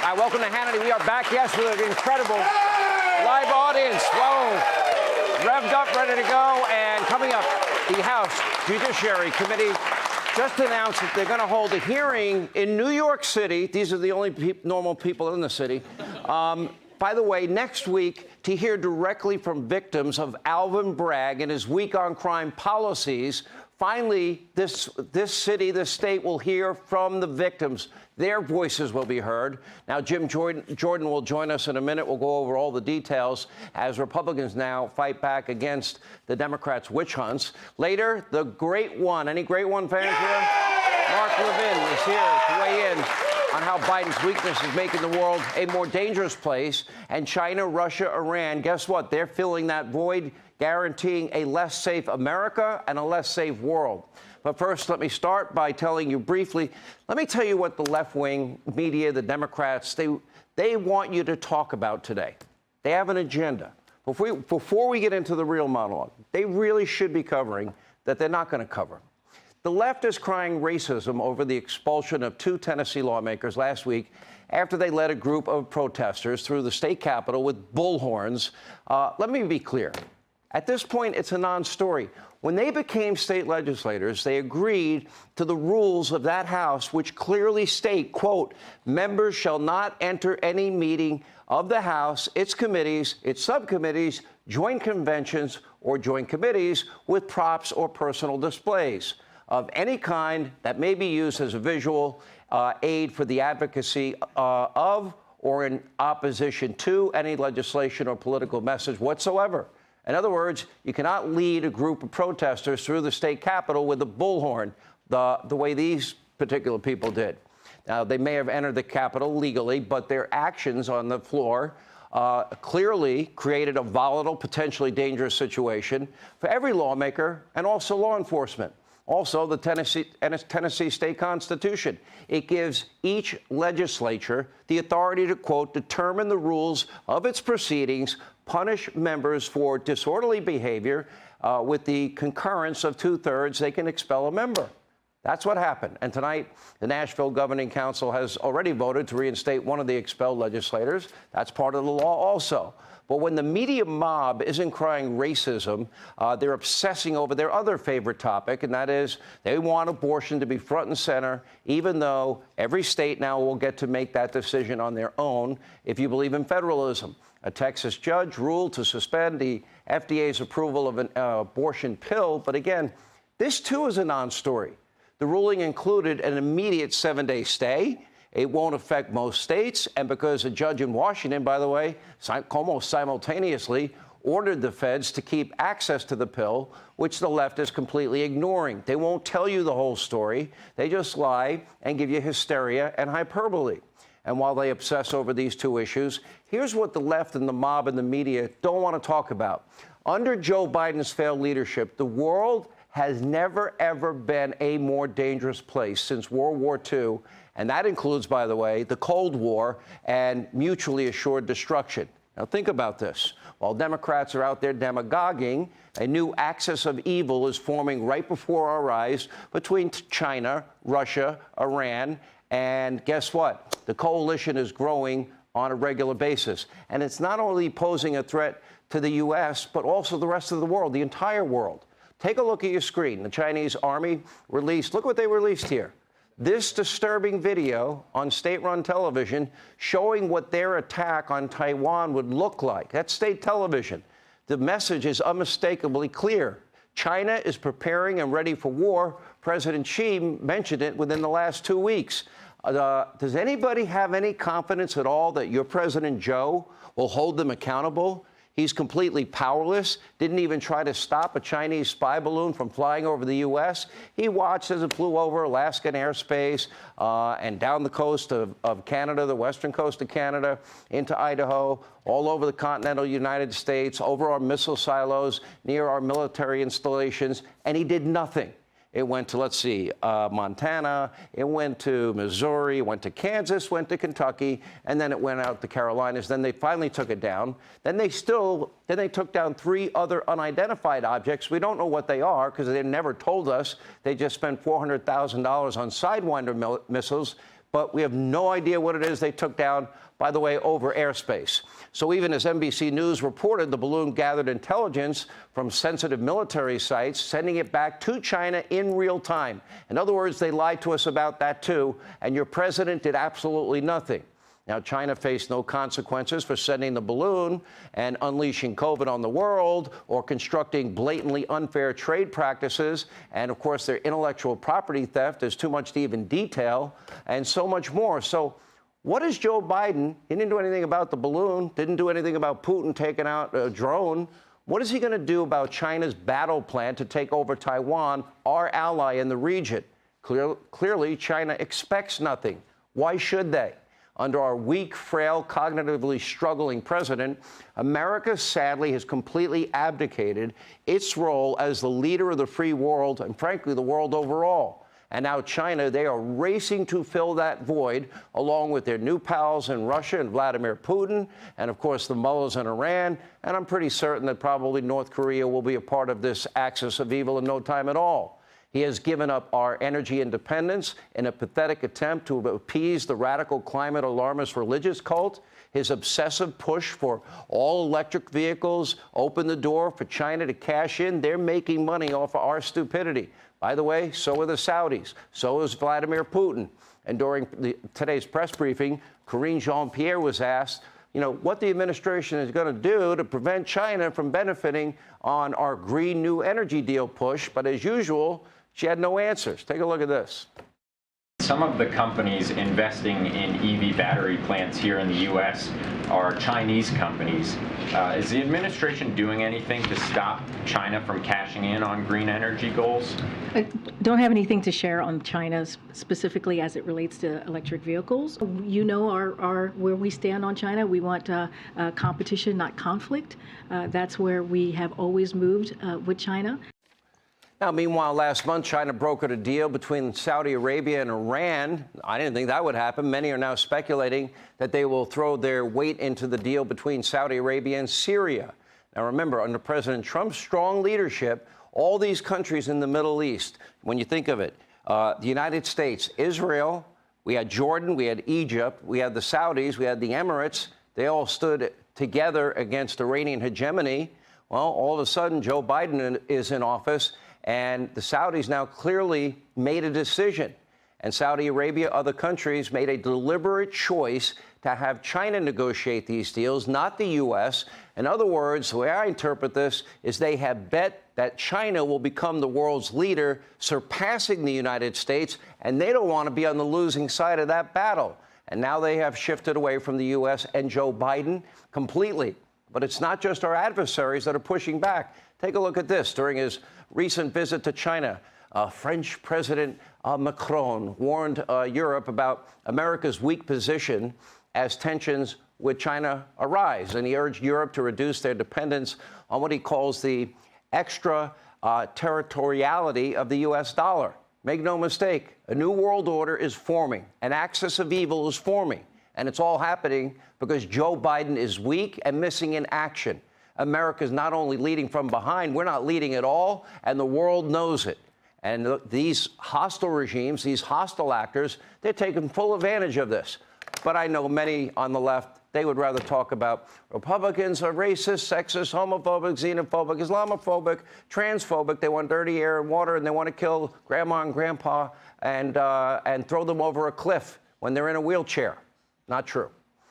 Hi, welcome to Hannity. We are back, yes, with an incredible live audience. Whoa, revved up, ready to go. And coming up, the House Judiciary Committee just announced that they're going to hold a hearing in New York City. These are the only normal people in the city. By the way, next week, to hear directly from victims of Alvin Bragg and his week on crime policies. Finally, this state will hear from the victims. Their voices will be heard. Now, Jim Jordan will join us in a minute. We'll go over all the details as Republicans now fight back against the Democrats' witch hunts. Later, the Great One. Any Great One fans here? Mark Levin is here to weigh in on how Biden's weakness is making the world a more dangerous place. And China, Russia, Iran, guess what? They're filling that void, guaranteeing a less safe America and a less safe world. But first, let me start by telling you briefly, let me tell you what the left-wing media, the Democrats, they want you to talk about today. They have an agenda. Before we get into the real monologue, they really should be covering that they're not going to cover. The left is crying racism over the expulsion of 2 Tennessee lawmakers last week after they led a group of protesters through the state capitol with bullhorns. Let me be clear. At this point, it's a non-story. When they became state legislators, they agreed to the rules of that House, which clearly state, quote, members shall not enter any meeting of the House, its committees, its subcommittees, joint conventions, or joint committees with props or personal displays of any kind that may be used as a visual aid for the advocacy of or in opposition to any legislation or political message whatsoever. In other words, you cannot lead a group of protesters through the state capitol with a bullhorn the way these particular people did. Now, they may have entered the capitol legally, but their actions on the floor clearly created a volatile, potentially dangerous situation for every lawmaker and also law enforcement. Also, the Tennessee State Constitution. It gives each legislature the authority to, quote, determine the rules of its proceedings, punish members for disorderly behavior. With the concurrence of 2/3, they can expel a member. That's what happened. And tonight, the Nashville Governing Council has already voted to reinstate one of the expelled legislators. That's part of the law also. But when the media mob isn't crying racism, they're obsessing over their other favorite topic, and that is they want abortion to be front and center, even though every state now will get to make that decision on their own if you believe in federalism. A Texas judge ruled to suspend the FDA's approval of an abortion pill. But again, this too is a non-story. The ruling included an immediate 7-day stay. It won't affect most states, and because a judge in Washington, by the way, almost simultaneously ordered the feds to keep access to the pill, which the left is completely ignoring. They won't tell you the whole story. They just lie and give you hysteria and hyperbole. And while they obsess over these two issues, here's what the left and the mob and the media don't want to talk about. Under Joe Biden's failed leadership, the world has never, ever been a more dangerous place since World War II. And that includes, by the way, the Cold War and mutually assured destruction. Now, think about this. While Democrats are out there demagoguing, a new axis of evil is forming right before our eyes between China, Russia, Iran, and guess what? The coalition is growing on a regular basis. And it's not only posing a threat to the U.S., but also the rest of the world, the entire world. Take a look at your screen. The Chinese army released, look what they released here. This disturbing video on state-run television showing what their attack on Taiwan would look like. That's state television. The message is unmistakably clear. China is preparing and ready for war. President Xi mentioned it within the last 2 weeks. Does anybody have any confidence at all that your President Joe will hold them accountable? He's completely powerless, didn't even try to stop a Chinese spy balloon from flying over the U.S. He watched as it flew over Alaskan airspace and down the coast of Canada, the western coast of Canada, into Idaho, all over the continental United States, over our missile silos, near our military installations, and he did nothing. It went to, let's see, Montana, it went to Missouri, it went to Kansas, went to Kentucky, and then it went out to Carolinas. Then they finally took it down. Then they took down 3 other unidentified objects. We don't know what they are because they never told us. They just spent $400,000 on Sidewinder missiles, but we have no idea what it is they took down, by the way, over airspace. So even as NBC News reported, the balloon gathered intelligence from sensitive military sites, sending it back to China in real time. In other words, they lied to us about that too, and your president did absolutely nothing. Now, China faced no consequences for sending the balloon and unleashing COVID on the world or constructing blatantly unfair trade practices. And, of course, their intellectual property theft is too much to even detail, and so much more. So what is Joe Biden? He didn't do anything about the balloon, didn't do anything about Putin taking out a drone. What is he going to do about China's battle plan to take over Taiwan, our ally in the region? Clearly, China expects nothing. Why should they? Under our weak, frail, cognitively struggling president, America sadly has completely abdicated its role as the leader of the free world and, frankly, the world overall. And now China, they are racing to fill that void, along with their new pals in Russia and Vladimir Putin, and, of course, the mullahs in Iran. And I'm pretty certain that probably North Korea will be a part of this axis of evil in no time at all. He has given up our energy independence in a pathetic attempt to appease the radical climate alarmist religious cult. His obsessive push for all electric vehicles opened the door for China to cash in. They're making money off of our stupidity. By the way, so are the Saudis. So is Vladimir Putin. And during today's press briefing, Karine Jean-Pierre was asked, what the administration is going to do to prevent China from benefiting on our Green New Energy Deal push. But as usual, she had no answers. Take a look at this. Some of the companies investing in EV battery plants here in the U.S. are Chinese companies. Is the administration doing anything to stop China from cashing in on green energy goals? I don't have anything to share on China specifically as it relates to electric vehicles. You know where we stand on China. We want competition, not conflict. That's where we have always moved with China. Now, meanwhile, last month, China brokered a deal between Saudi Arabia and Iran. I didn't think that would happen. Many are now speculating that they will throw their weight into the deal between Saudi Arabia and Syria. Now, remember, under President Trump's strong leadership, all these countries in the Middle East, when you think of it, the United States, Israel, we had Jordan, we had Egypt, we had the Saudis, we had the Emirates. They all stood together against Iranian hegemony. Well, all of a sudden, Joe Biden is in office. And the Saudis now clearly made a decision. And Saudi Arabia, other countries, made a deliberate choice to have China negotiate these deals, not the U.S. In other words, the way I interpret this is they have bet that China will become the world's leader, surpassing the United States, and they don't want to be on the losing side of that battle. And now they have shifted away from the U.S. and Joe Biden completely. But it's not just our adversaries that are pushing back. Take a look at this. During his recent visit to China, French President Macron warned Europe about America's weak position as tensions with China arise. And he urged Europe to reduce their dependence on what he calls the extra territoriality of the U.S. dollar. Make no mistake, a new world order is forming. An axis of evil is forming. And it's all happening because Joe Biden is weak and missing in action. America's not only leading from behind, we're not leading at all, and the world knows it. And these hostile regimes, these hostile actors, they're taking full advantage of this. But I know many on the left, they would rather talk about Republicans are racist, sexist, homophobic, xenophobic, Islamophobic, transphobic. They want dirty air and water, and they want to kill grandma and grandpa and throw them over a cliff when they're in a wheelchair. Not true.